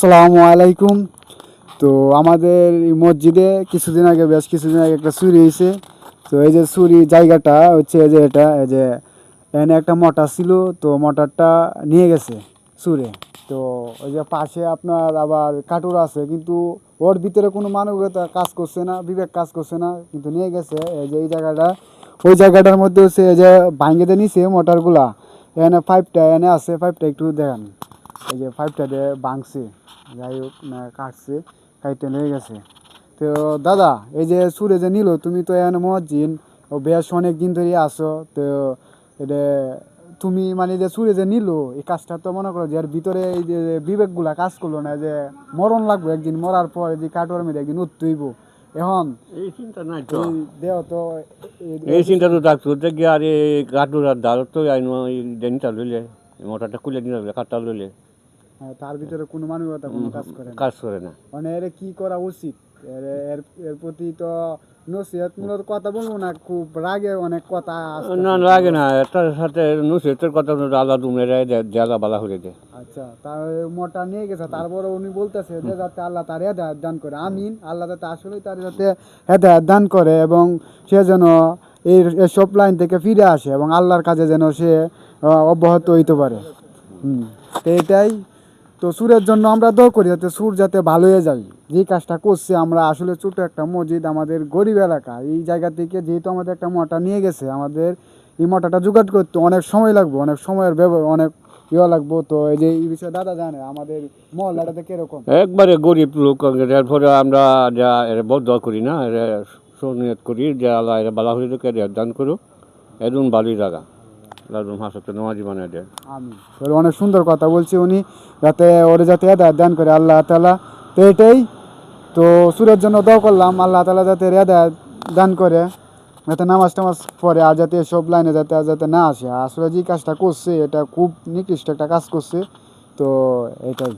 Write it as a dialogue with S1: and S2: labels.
S1: আসসালামু আলাইকুম। তো আমাদের এই মসজিদে বেশ কিছুদিন আগে একটা চুরি হয়েছে। তো এই যে চুরি জায়গাটা হচ্ছে যে এটা এই যে এখানে একটা মোটর ছিল, তো মোটরটা নিয়ে গেছে চুরে। তো ওই যে পাশে আপনার আবার কাটুর আছে, কিন্তু ওর ভিতরে কোনো মানবিকতা কাজ করছে না, বিবেক কাজ করছে না, কিন্তু নিয়ে গেছে। এই যে এই জায়গাটা, ওই জায়গাটার মধ্যে হচ্ছে এই যে ভাঙ্গিতে নিছে মোটরগুলা। এখানে পাইপটা এখানে আছে, পাইপটা একটু দেখান। এই যে পাইপটা দিয়ে ভাঙছে, যাই হোক না কাটছে, কাইটে নিয়ে গেছে। তো দাদা, এই যে সুরে যে নিল, তুমি তো এখানে মহাজিন ও বেশ অনেক দিন ধরে আসো, তো এটা তুমি মানে যে সুরে যে নিল, এই কাজটা তো মনে করো যে এর ভিতরে এই যে বিবেকগুলা কাজ করলো না, যে মরণ লাগবে, একদিন মরার পর যে কাটোয়ার মেরে একদিন উঠতেইব। এখন
S2: এই চিন্তা নাই তো,
S1: দেহ তো
S2: এই চিন্তা তো ডাকতো দেখি আর এই কাঠুর আর দাঁড় তো আইন ডেনটা লইলে মোটরটা খুলে নিয়ে কাঠটা লইলে
S1: তার ভিতরে কোনো মানবতা কোনো কাজ করে না।
S2: কাজ করে না।
S1: মানে এর কি করা উচিত? এর এর এর প্রতি তো নসিহতমূলক কথা বলবো না, খুব রাগে অনেক কথা
S2: না লাগে না, এটার সাথে নুসেতের কথা আলাদা মেরে দেয়া বালা হয়ে দেয়।
S1: আচ্ছা, তার মোটা নিয়ে গেছে, তারপরে উনি বলতেছে যে যাতে আল্লাহ তার হেদায়েত দান করে। আমিন, আল্লাহ যাতে আসলেই তার যাতে হেদায়েত দান করে, এবং সে যেন এসব লাইন থেকে ফিরে আসে এবং আল্লাহর কাজে যেন সে অব্যাহত হইতে পারে। তো এটাই। তো সুরের জন্য আমরা দোয়া করি যাতে সুর যাতে ভালো হয়ে যায়। যে কাজটা করছে, আমরা আসলে ছোটো একটা মসজিদ, আমাদের গরিব এলাকা, এই জায়গা থেকে যেহেতু আমাদের একটা মোটা নিয়ে গেছে, আমাদের এই মোটাটা জোগাড় করতে অনেক সময় লাগবে, অনেক সময়ের অনেক লাগবো। তো এই যে এই বিষয়ে দাদা জানে আমাদের মহল্লাটাতে কিরকম।
S2: একবারে গরিব লোক, এরপরে আমরা যা এর বদ করি না, এর সনিয়ত করি যে আল্লাহ এর বালা হয়ে কে দান করো, এদুন বালি জায়গা লাদুন হাসতে নামাজি বানিয়ে দেয়।
S1: আমি অনেক সুন্দর কথা বলছি উনি, যাতে ওরে যাতে হেদায়েত দান করে আল্লাহ তাআলা। তো এটাই। তো সুরের জন্য দোয়া করলাম, আল্লাহ তাআলা যাতে হেদায়েত দান করে, যাতে নামাজ টামাজ পড়ে, আর যাতে সব লাইনে যাতে যাতে না আসে। আসলে যে কাজটা করছে এটা খুব নিকৃষ্ট একটা কাজ করছে। তো এটাই।